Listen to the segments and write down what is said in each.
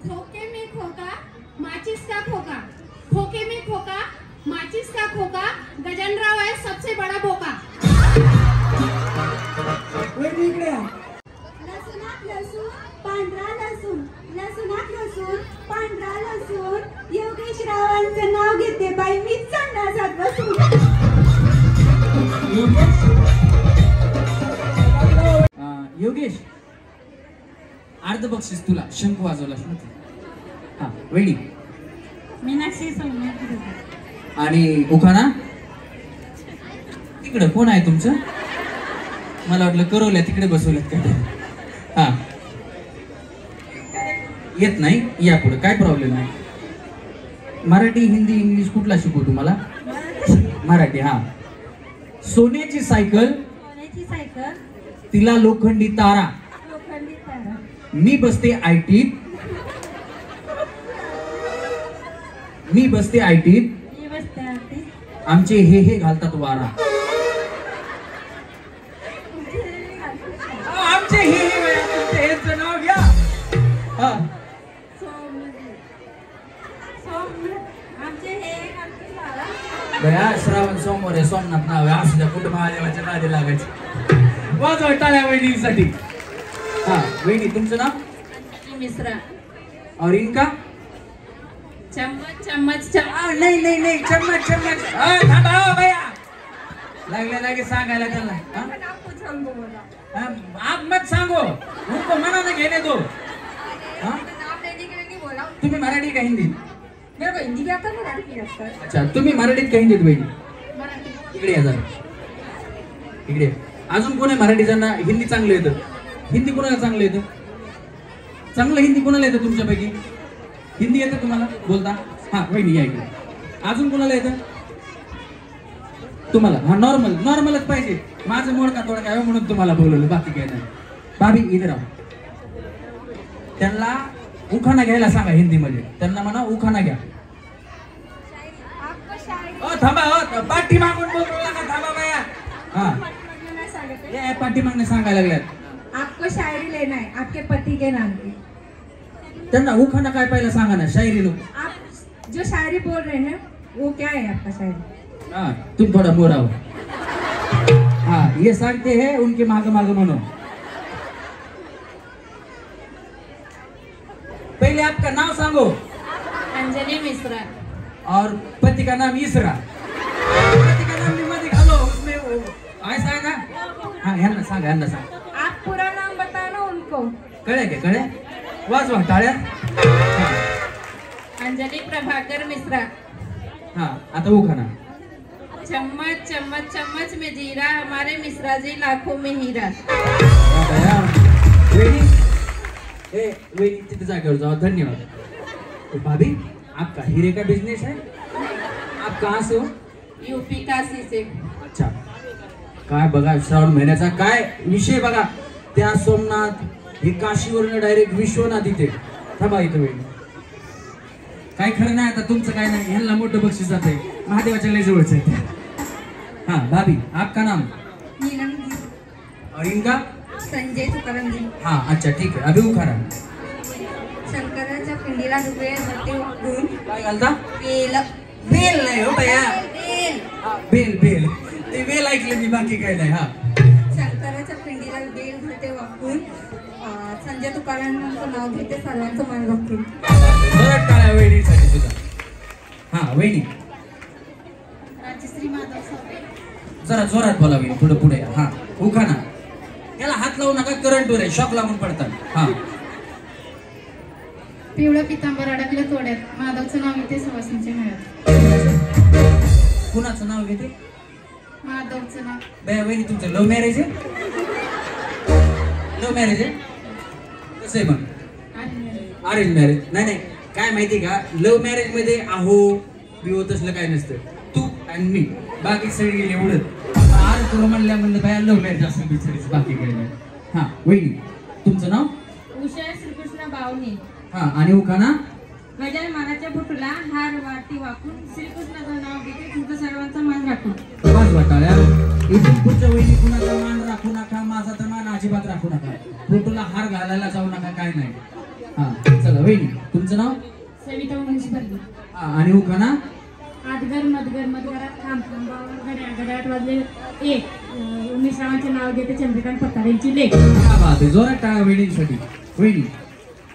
खोके में खोका माचिस का खोका, खोके में खोका माचिस का खोका, गजनराव है सबसे बड़ा बोका। लसूणात लसूण पांढरा लसूण, लसूणात लसूण पांढरा लसूण, योगेश रावांचं नाव घेते बाई मीच संडासात बसून। योगेश अर्ध बक्षीस तुला, शंख वाजवलास ना तू। हा वेणी मीनाक्षी सौम्य आणि उखाणा तिकडे कोण आहे तुमचं? मला वाटलं करवल्या तिकडे बसवल्यात का? हा येत नाही, या पुढे काय प्रॉब्लेम नाही। मराठी हिंदी इंग्लिश कुठला शिकवू तुम्हाला? मराठी। हा सोन्याची सायकल तिला लोखंडी तारा, मी बसते आयटीत, मी बसते आयटीत, आमचे हे घालतात वारा, आमचे हे नाव घ्या। बया श्रावण सोमवार आहे, सोमनाथ नाव आहे, असू द्या कुठं महादेवाच्या नादी लागायचं। वाजवा टाळ्या वहिनीसाठी। हा वहिनी तुमचं नाव? मिश्रा। और इनका? चम्मच चम्मच नहीं नहीं नहीं चम्मच चम्मच। थांबा भैया, लगे सांगायला त्यांना। आप मत सांगो, उनको मना न घेने दो। तुम्ही मराठी का हिंदी? मेरे को हिंदी आता है, मराठी भी आता है। अच्छा तुम्ही मराठीत का हिंदीत वहिनी? इकडे या जरा, इकडे। अजून कोण आहे मराठी ज्यांना हिंदी चांगलं येतं? हिंदी कोणाला चांगलं येतं? चांगलं हिंदी कोणाला येतं तुमच्यापैकी? हिंदी येतं तुम्हाला बोलता? हा वहिनी या इकडे। अजून कोणाला येतं? तुम्हाला? हा नॉर्मलच पाहिजे, माझं मोडका तोडका आहे म्हणून तुम्हाला बोलवलं, बाकी काय नाही। भाभी इधर आओ, त्यांना उखाणा घ्यायला सांगा हिंदीमध्ये, त्यांना म्हणा उखाणा घ्या। थांबा पाठी मागून बोलू नका, थांबा बाया। हा ये पाठी मागणे सांगायला लागल्यात। आपको शायरी लेना है आपके पति के नाम की। त्यांना उखाणा काय पहिला सांगा ना, शायरी लो। आप जो शायरी बोल रहे हैं वो क्या है आपका शायरी? हाँ तुम थोड़ा मोरा हो। हाँ ये सांगते हैं उनके मागे मागे मनो। पहले आपका नाम सांगो। अंजलि मिश्रा। और पति का नाम इसरा। पति का नाम भी मत निकालो उसमें, ऐसा है ना? हाँ यांना सांगा, यांना सांगा। आप पूरा नाम बताना उनको। कळे के कळे? वाजवा टाळ्या। अंजलि प्रभाकर मिश्रा। हाँ आता उखाणा। चम्मच चम्मच चम्मच में जीरा, हमारे मिश्रा जी लाखों में हीरा। वही तिथे जाकर जाओ, धन्यवाद। तो भाभी आपका हीरे का बिजनेस है? आप कहाँ से हो? यूपी काशी से। अच्छा काय बघा श्रावण महिन्याचा काय विषय बघा, त्या सोमनाथ हे काशीवरून डायरेक्ट विश्वनाथ इथे। थांबा इथं वेळ, काय खरं नाही आता तुमचं काय नाही, ह्यांना मोठं बक्षीस जाते, महादेवाच्या लय जवळच आहे। हाँ भाभी आपका नाम? नीलम जी। और इनका? संजय तुकाराम जी। हाँ अच्छा ठीक है, अभी उखाणा। शंकराच्या पिंडीला रुपये होते वापरून काय घालता? बेल। बेल नाही हो भैया, बेल बेल बेल ते बेल ऐकलं मी, बाकी काय नाही। हा शंकराच्या पिंडीला बेल घालते वापरून, संजय तुकारामांचं नाव घेते सर्वांचं मान राखून। जोरात टाळ्या वहिनीसाठी सुद्धा। हा वहिनी राजश्री माधव सावरे। जरा जोरात बोला वहिनी, पुढे पुढे। हा उखाणा, याला हात लावू नका, करंटवर आहे, शॉक लागून पडतात। हा पिवळं पितांबर अडकलं तोड्यात, माधवचं नाव घेते सुवासिनीच्या मेळ्यात। कुणाचं नाव घेते? माधवचं नाव। बया वहिनी तुमचं लव्ह मॅरेज आहे? लव्ह मॅरेज आहे? कसं आहे मग? Arrange marriage? नाही नाही, काय माहिती का, लव्ह मॅरेज मध्ये आहो बिहो तसलं काय नसतं, तू आणि मी, बाकी सगळी एवढंच। आज तुला म्हणलं बाया लव्ह मॅरेज असं बिचारीच, बाकी काय नाही। हा वहिनी तुमचं नाव? उषा श्रीकृष्ण बावणे। हा आणि उखाणा? गजाननाच्या बुटला हार वाटी वाकून, श्रीकृष्णाचं नाव घेते तुमचं सर्वांचा मान राखून। वाजवा टाळ्या। इथून पुढच्या वहिनी कुणाचा मान राखू नका, माझा तर मान अजिबात राखू नका, फोटोला हार घालायला जाऊ नका, काय नाही। हा चला वहिनी तुमचं नाव? सविता उमेश बर्गे. आणि उखाणा? आदगर मदगर मदगरात खांब खांबावर घड्याळात वाजले एक. उमेश रावांचे नाव घेते चंद्रकांत पतारेंची लेख. क्या बात आहे, जोरात टाळ्या वहिनीसाठी. वहिनी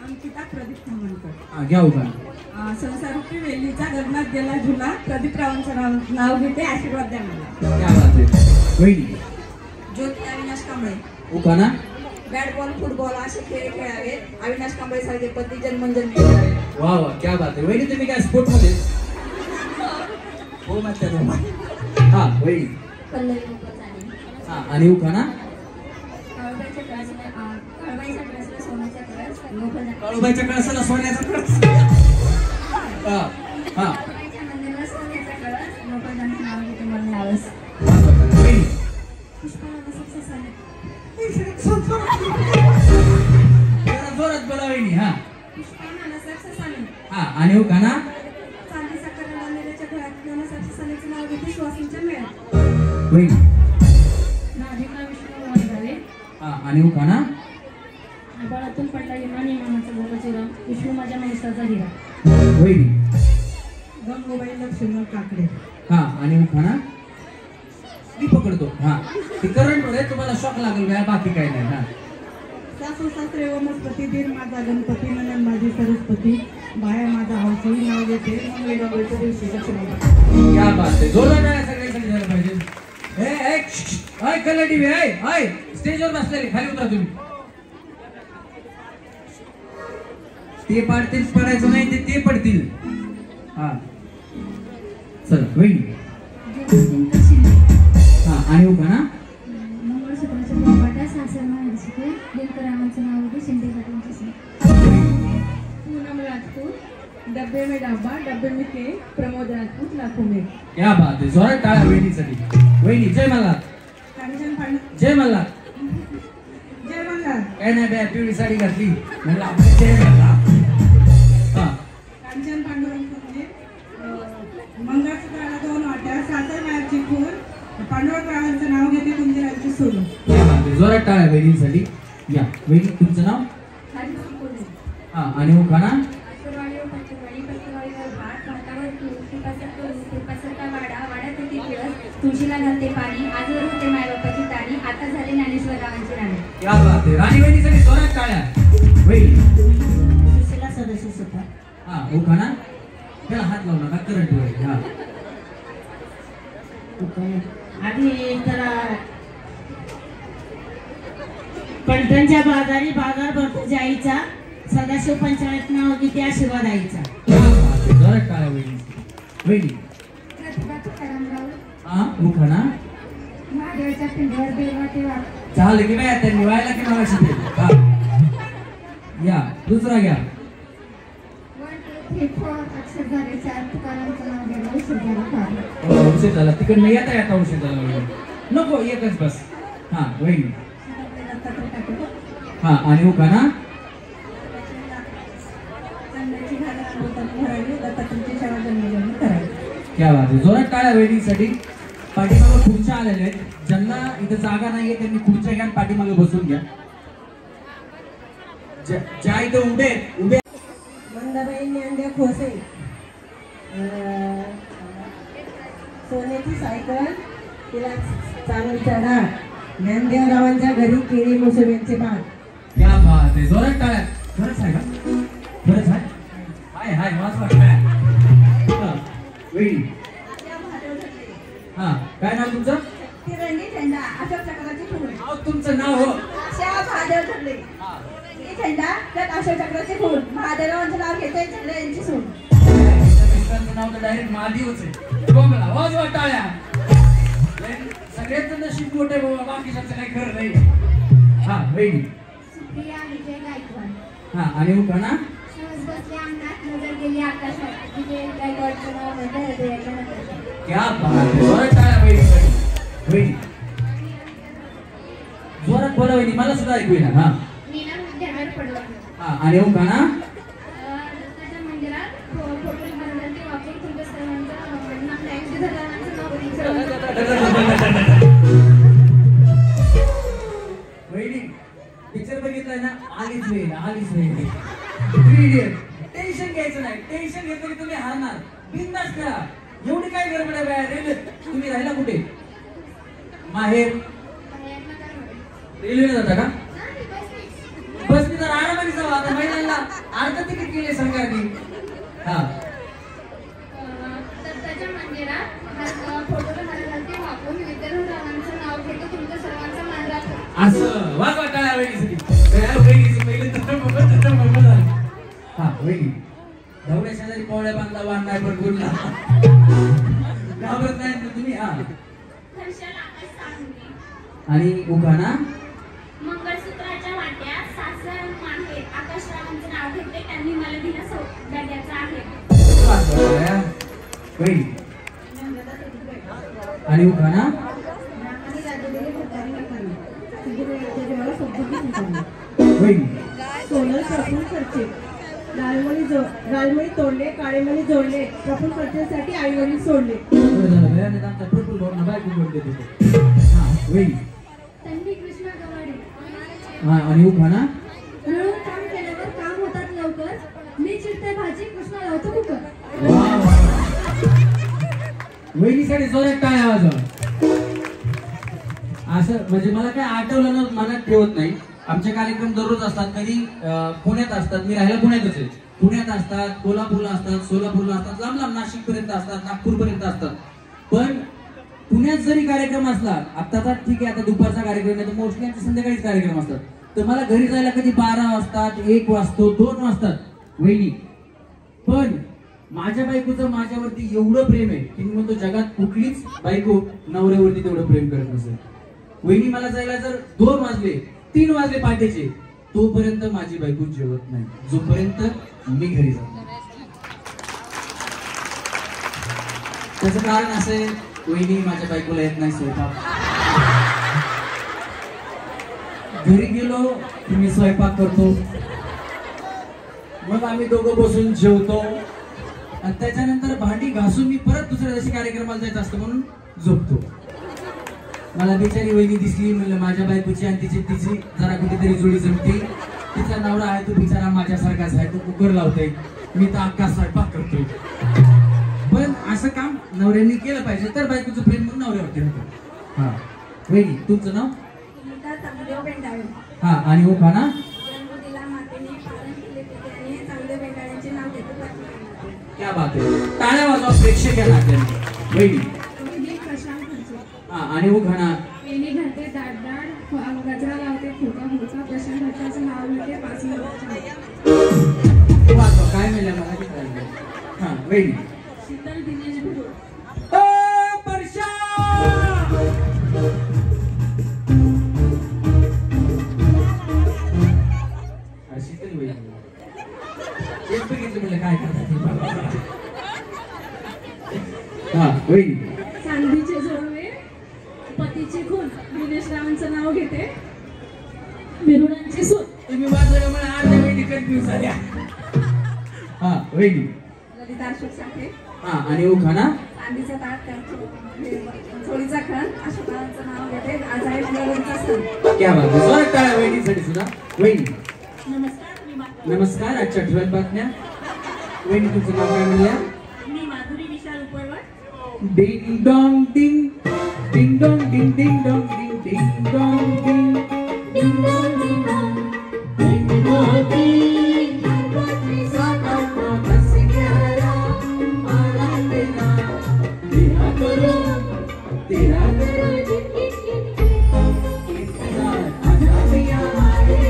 अंकिता प्रदीप खामणकर. घ्या उखाणा. संसारूपी वेलीचा गगनात गेला झुला, प्रदीप रावांचं नाव घेते, आशीर्वाद द्या मला. क्या बात आहे. वहिनी ज्योती अविनाश कांबळे. उखाणा? बॅट बॉल फुटबॉल असे खेळ खेळावेत, अविनाश कांबळे सारखे पती जन्मजन्मी खेळावेत. वा वा, क्या बात आहे. वहिनी तुम्ही काय स्पोर्ट मध्ये? हो म्हणते हा वहिनी. पल्लवी उपचारी. आणि उखाणा? कळबाईच्या कळसाला सोन्याचा कळस, काळूबाईच्या कळसाला सोन्याचा कळस. हा हा कळबाईच्या मंदिराला सोन्याचा कळस, गोपाळांचं नाव घेते मला यावंस. वहिनी पुष्पाला सक्सेस आले. जोरात बोला वहिनी. हा पुष्पाला सक्सेस आले. हा आणि उखाणा? चांदीचा करा बांधलेल्याच्या घरात सक्सेस आल्याचं नाव घेते, श्वासांच्या मेळ्यात. वहिनी राधिका विष्णू वाघारे. आणि उखाणा? आबाळातून पडला विमान इमानाचा गोपाचिरा, विष्णू माझ्या माणसाचा हिरा. वहिनी गंगूबाई लक्ष्मण काकडे. आणि उखाणा? मी पकडतो. ते करंट मध्ये तुम्हाला शॉक लागेल काय, बाकी काय नाही. सासू सासरे वनस्पती, दीर माझा गणपती, ननन माझी सरस्वती, बाया माझा हौसई, नाव घेते मंगळी गंगेच्या दिवशी लक्ष्मी. क्या बात आहे, जोरदार टाळ्या सगळ्यांसाठी झालं पाहिजे. कलटी स्टेजवर बसलेले, खाली उतरा तुम्ही. ते पाडतील, पडायचं नाही ते पडतील. हा चल वहिनी. आणि उखाणा? मंगळसूत्राच्या बोलपाट्या सासर माहेरची दिनकरामांचं नाव होते शिंदे घाटांची. पूनम राजपूत. डब्बे में डाबा, डब्बे में केक, प्रमोद राजपूत, लाखों में. क्या बात आहे, जोरात टाळ्या वहिनीसाठी. वहिनी जय मल्हार. जय मल्हार. जय मल्हार. काय नाही बॅ, पिवळी साडी घातली म्हणलं आपण जय मल्हार. कांचन पांडुरंग मंगळसूत्राला 2 वाट्या, सासर माहेरची खून, पांडुरंग रावांचं नाव घेते, कुंजरांची सोनं. क्या बात आहे, जोरात टाळ्या वहिनीसाठी. या वहिनी तुमचं नाव? आणि उखाणा? तुळशीला घालते पाणी, आजवर होते मायबापाची ताणी, आता झाले ज्ञानेश्वर रावांची राणी. क्या बात आहे, राणी वहिनीसाठी जोरात टाळ्या. वहिनी सुशीला सदस्य सुद्धा. उखाणा? त्याला हात लावू नका, करंट वर. आधी जरा पंढऱ्यांच्या बाजारी बाजार भरतो जाईचा, सदाशिव पंचायत नाव किती आशीर्वाद आईचा. जोरात टाळ्या वहिनी. वहिनी उखाणा? महादेवाच्या पिंडीवर बेलवाटे वाट. झालं की नाही त्यांनी व्हायला की मला शिकले. या दुसरा घ्या. 1 2 3 4 अक्षर झाले 4. तुकारामचं नाव घ्यायला उशीर झाला फार. उशीर झाला, तिकडनं येता उशीर झाला वहिनी. नको, एकच बस. वहिनी. आणि उखाणा? क्या बात आहे, जोरात टाळ्या वहिनीसाठी. पाठीमागे खुर्च्या आलेल्या आहेत, ज्यांना इथं जागा नाहीये त्यांनी खुर्च्या घ्या, पाठीमागे बसून घ्या. ज्या इथं उभे मंदाबाई ज्ञानदेव खोसे. सोन्याची सायकल, तिला चांगली चढा, ज्ञानदेवरावांच्या घरी केळी मोसंबीचे बाग. क्या बात आहे, जोरात टाळ्या. खरंच आहे का? खरंच आहे. हाय वाचवा काय. वहिनी काय नाव तुमचं? तिरंगी झेंडा, अशोक चक्राची फूल. तुमचं नाव हो? महादेव ठरले. ही झेंडा त्यात अशोक चक्राचे फूल, महादेवरावांचं नाव घेते, झेंडा यांची सून. मिस्टरांचं नाव तर डायरेक्ट महादेवच आहे. बोंबला वाजवा टाळ्या. सगळ्यांचं नशीब मोठे बाबा, बाकीच्याचं काही खरं नाही. वहिनी. सुप्रिया विजय गायकवाड. आणि उखाणा? सहज बसल्या अंगणात, नजर गेली आकाशात, विजय गायकवाडचं नाव होतं हृदयाच्या नकाशात. क्या बात आहे, जोरात टाळ्या वहिनीसाठी. वहिनी जोरात बोला वहिनी, मला सुद्धा ऐकू येणार. मीना ध्यानावर पडला. आणि उखाणा? दत्ताच्या मंदिरात फोटो बनवलं ते वापरून तुमच्या सर्वांचं नाव वहिनी पिक्चर बघितलाय ना? आलीच वेळ 3 इडियट. टेन्शन घ्यायचं नाही. टेन्शन घेतलं की तुम्ही हारणार. बिंदास खेळा. एवढी काय गडबड आहे बाया? रेल्वे तुम्ही राहिला कुठे? माहेर रेल्वेने जाता का? बसनी तर आरामाने जावा. आता महिलांना अर्ध तिकीट केले सरकारने. हा दत्ताच्या मंदिरात फोटोला हारासाठी वापरून विद्यार्थ्यांचं नाव घेतो तुमच्या सर्वांचा मान राखतो. असं वाजवा टाळ्या वहिनीसाठी. वहिनीची पहिले तर हा वहिनी धावड्या शेजारी पोळ्या बांधला वाण नाही पण बोलला घाबरत नाही तुम्ही. हा हर्षल आकाश सांगणे. आणि उखाणा मंगळसूत्राच्या वाट्यात सासर माहेर आकाशरावांचं नाव घेते त्यांनी मला दिला सौभाग्याचा आहे. वाजवा वहिनी. आणि उखाणा वहिनी. सोनं प्रफुल खर्चे गालमणी तोडले काळेमणी जोडले प्रफुल खर्चेसाठी आई वडील सोडले. प्रफुल भाऊ बायको बोलते तिथे. हा वहिनी. त्यांनी कृष्णा गवाडे. हा आणि उखाणा मिळून काम केल्यावर काम होतात लवकर. मी चिरते भाजी कृष्णा लावतो कुकर. वहिनीसाठी जोरात टाळ्या वाजवा. असं म्हणजे मला काय आठवलं ना मनात ठेवत नाही. आमचे कार्यक्रम दररोज असतात. कधी पुण्यात असतात. मी राहायला पुण्यातच आहे. पुण्यात असतात, कोल्हापूरला असतात, सोलापूरला असतात, लांब लांब नाशिक पर्यंत असतात, नागपूर पर्यंत असतात. पण पुण्यात जरी कार्यक्रम असला आत्ताचा ठीक आहे, आता दुपारचा कार्यक्रम आहे तर मोस्टली आमचे संध्याकाळीच कार्यक्रम असतात. तर मला घरी जायला कधी 12 वाजतात, 1 वाजतो, 2 वाजतात वहिनी. पण माझ्या बायकोचं माझ्यावरती एवढं प्रेम आहे की मी म्हणतो जगात कुठलीच बायको नवऱ्यावरती तेवढं प्रेम करत नसेल. वहिनी मला जायला जर 2 वाजले 3 वाजले पहाटेचे तोपर्यंत माझी बायको जेवत नाही जोपर्यंत मी घरी जातो. त्याचं कारण असं आहे वहिनी माझ्या बायकोला येत नाही स्वयंपाक. घरी गेलो की मी स्वयंपाक करतो, मग आम्ही दोघं बसून जेवतो आणि त्याच्यानंतर भांडी घासून मी परत दुसऱ्या दिवशी कार्यक्रमाला जायचं असतं म्हणून झोपतो. मला बिचारी वहिनी दिसली म्हणलं माझ्या बायकोची आणि तिची जरा कुठेतरी जोडी जमते. तिचा नवरा आहे तो बिचारा माझ्यासारखाच आहे, तो कुकर लावतोय, मी तर अख्खा स्वयंपाक करतोय. पण असं काम नवऱ्यांनी केलं पाहिजे तर बायकोचं प्रेम मग नवऱ्यावरती होतं. हा वहिनी तुमचं नाव? हा आणि उखाणा क्या बात आहे. टाळ्या वाजवा प्रेक्षक या नात्याने. वहिनी. हा आणि उखाणा वेणी घालते दाट दाट गजरा लावते फुका फुका प्रशांत भट्टाचं नाव घेते 5 वाजवा. काय मिळालं मला ते कळलं. हा वहिनी. शीतल दिनेश भिडू. परशा शीतल वहिनी एक बघितलं म्हणलं काय करतात. हा वहिनी. चांदीचे जोडवे पतीची खून दिनेश रावांचं नाव घेते बिरुडांची सूत. तुम्ही वाजवलं मला अर्ध्या वहिनी कन्फ्युज झाल्या. हा वहिनी. ललिता अशोक साठे. हा आणि उखाणा चांदीचा ताट चोळीचा खण अशोकांचं नाव घेते आज आहे मंगळवारचा सण. क्या बात आहे. जोरात टाळ्या वहिनीसाठी सुद्धा. वहिनी. नमस्कार नमस्कार. आजच्या 12 बातम्या. वहिनी तुमचं नाव काय म्हणल्या? मी Madhuri Vishal Upalwat. Ding dong ding ding dong ding ding dong ding ding dong ding ding dong ding dong ding dong ding साकामा बस ग्यारा आला तेरा करो तेरा करो इंतजार आजा भैया हमारे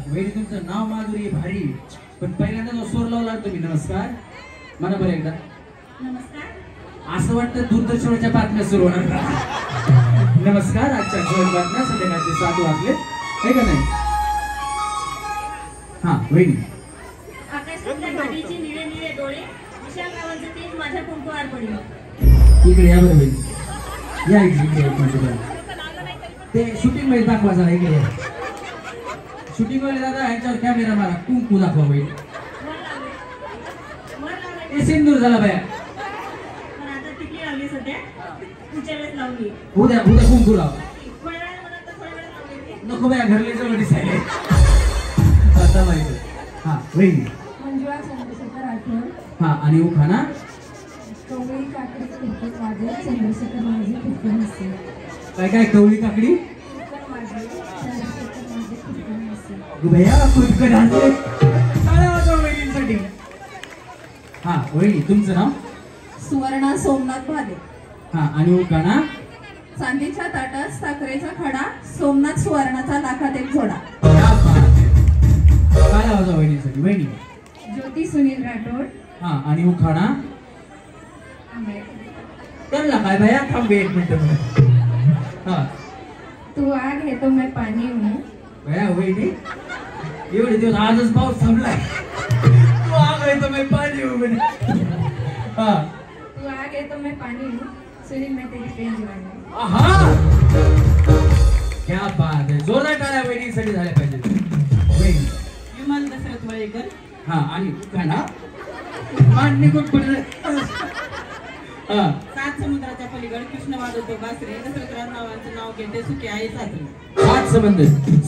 वहिनी तुमचं नाव माधुरी भारी पण पहिल्यांदा जो स्वर लावला तुम्ही नमस्कार म्हणा बरं एकदा. नमस्कार. असं वाटतं दूरदर्शनाच्या बातम्या सुरू होणार. नमस्कार. आजच्या 12 बातम्या संध्याकाळचे 7 वाजले आहे का नाही. हा वहिनी. आकाशातल्या गाडीचे निळे निळे डोळे विशाल रावांचे तेज माझ्या कुंकवावर पडले. इकडे या बरं वहिनी. या इकडे ते शूटिंग मध्ये दाखवा जरा इकडे. शूटिंग वाले दादा ह्याच्यावर कॅमेरा मारा कुंकू दाखवा वहिनी. सिंदूर झाला बाया. पण आता टिकली लावली सध्या पुढच्या वेळेस लावली उद्या कुंकू लाव. थोड्या वेळात म्हणत तर थोड्या वेळात लावली नको बाया घरले जवळ दिसायले. आता माहिती. हा वहिनी. मंजुळा चंद्रशेखर राठोड. हा आणि उखाणा. कवळी काकडी किरकट माझे चंद्रशेखर माझे किरकट नसे. काय कवळी काकडी किरकट माझे चंद्रशेखर माझे किरकट नसे. भैया कुठकडे आणले टाळ्या वाजवा वहिनींसाठी. हा वहिनी तुमचं नाव. सुवर्णा सोमनाथ भाले. हा आणि उखाणा. चांदीच्या ताटात साखरेचा खडा सोमनाथ सुवर्णाचा लाखात एक जोडा. क्या बात आहे. टाळ्या वाजवा वहिनींसाठी. वहिनी. ज्योती सुनील राठोड. हा आणि उखाणा. त्यांना काय भैया थांब एक मिनिट. हा तू आग है तो मैं पाणी हूँ. भैया वहिनी एवढे दिवस आजच पाऊस थांबलाय. तू आग आहे तर मी पाणी हूं म्हणे. हा तू आग है तो मैं पाणी हूँ. सुनील मैं तेरी प्रेम दीवानी. आहा क्या बात आहे. जोरदार टाळ्या वहिनीसाठी झाल्या पाहिजे. वहिनी. विमान दशरथ वळेकर. हा आणि उखाणा. मान निघून पडलं. हा सात समुद्राच्या पलीकडे कृष्ण वाजवतो बासरी दशरथराव नावाचं नाव घेते सुखी आहे सासरी.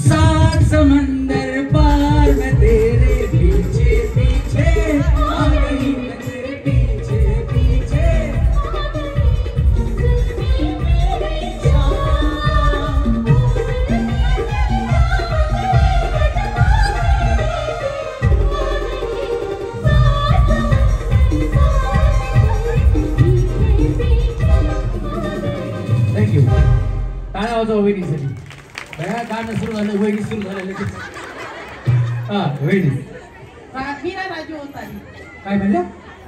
सात समंदर पार मैं तेरे पीछे पीछे आ गई मैं तेरे पीछे पीछे. थँक्यू. टाळ्या वाजवा वहिनीसाठी. भैया गाणं सुरू झालं वहिनी सुरू झालं लगेच. हा वहिनी. मीरा राजू होतारी. काय म्हणल्या.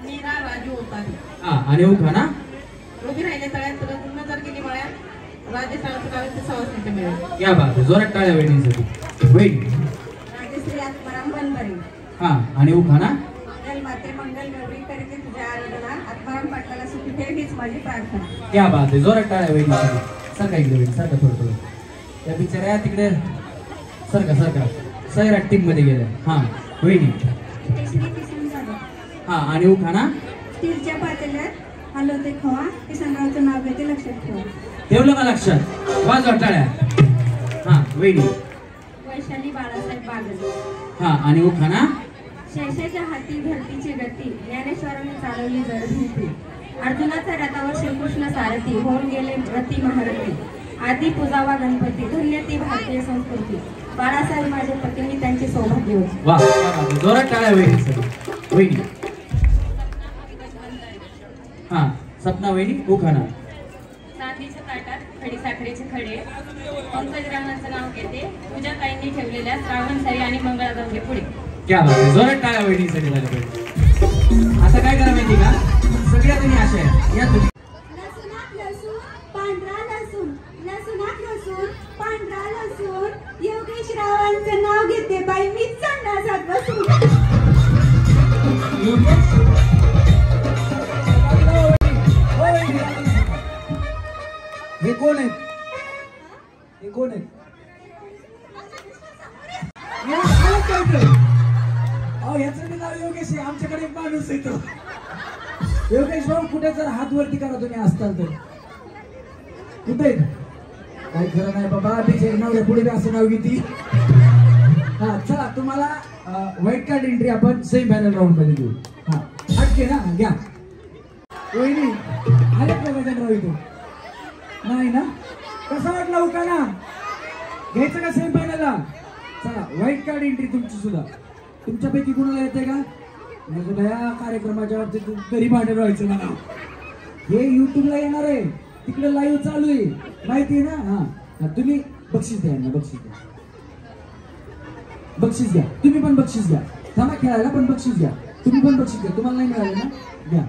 मीरा राजू होतारी. हा आणि उखाणा. रोगी राहिले तळ्यात नजर गेली मळ्यात राजस्थानाचं गावाचे सवासनीचे मिळेल. क्या बात आहे. जोरात टाळ्या वहिनीसाठी. वहिनी. राजश्री आत्माराम बनबरे. हा आणि उखाणा. मंगल माते मंगल गौरी करते तुझ्या आराधना आत्माराम पाटलाला सुखी ठेव हीच माझी प्रार्थना. क्या बात आहे. जोरात टाळ्या वहिनीसाठी. सारखा इकडे वहिनी सारखा थोडं. त्या बिचाऱ्या तिकडे सारखा सैराट टीम मध्ये गेल्या. हा वहिनी. श्री किसन जाधव. हा आणि उखाणा. स्टीलच्या पातेल्यात हलवते खवा किसनरावचं नाव घेते लक्षात ठेवा. ठेवलं का लक्षात. वाजवा टाळ्या. हा वहिनी. वैशाली बाळासाहेब बागल. हा आणि उखाणा. शेषाच्या हाती धरतीची गती ज्ञानेश्वराने चालवली जर भिंती. अर्जुनाच्या रथावर श्रीकृष्ण सारथी होऊन गेले रती महारथी. आधी पूजावा गणपती धन्य ती भारतीय संस्कृती. बाळासाहेब माझे पती मी त्यांचे सौभाग्य होते. वा क्या बात आहे. जोरात टाळ्या वहिनीसाठी. वहिनी. हा सपना वहिनी उखाणा. चांदीच्या ताटात खडी साखरेचे खडे पंकज रामाचं नाव घेते तुझ्या ताईंनी ठेवलेल्या श्रावण सारी आणि मंगळागौरी पुढे. क्या बात आहे. जोरात टाळ्या वहिनीसाठी झाल्या पाहिजे. आता काय करा माहिती का सगळ्या तुम्ही अशा आहे या तुम्ही. लसूणात लसूण पांढरा लसूण लसूणात लसूण पांढरा लसूण योगेश रावांचं नाव घेते बाई मी संडासात बसून. हे कोण आहेत. हे कोण आहेत. याचं नाव योगेश आहे. आमच्याकडे एक माणूस येतो. योगेश भाऊ कुठे जर हात वरती करा तुम्ही असताल तर. कुठे काही खरं नाही बाबा. तिचे नवऱ्या पुढे असं नाव घेतली. हा चला तुम्हाला व्हाईट कार्ड एंट्री आपण सेमी फायनल राऊंड मध्ये देऊ. हा हटके ना घ्या. वहिनी आले का मैदान इथून नाही ना. कसा वाटला उखाणा घ्यायचं का सेमी फायनलला. चला व्हाईट कार्ड एंट्री तुमची सुद्धा. तुमच्यापैकी कुणाला येते का. म्हणजे या कार्यक्रमाच्या बाबतीत तरी भांडण व्हायचं मला. हे युट्यूबला येणार आहे तिकडे लाईव्ह चालू आहे माहिती आहे ना. हा तुम्ही बक्षीस द्या ना. बक्षीस द्या. बक्षीस घ्या. तुम्ही पण बक्षीस घ्या. थांबा खेळायला पण बक्षीस घ्या. तुम्ही पण बक्षीस घ्या. तुम्हाला नाही मिळालं ना घ्या.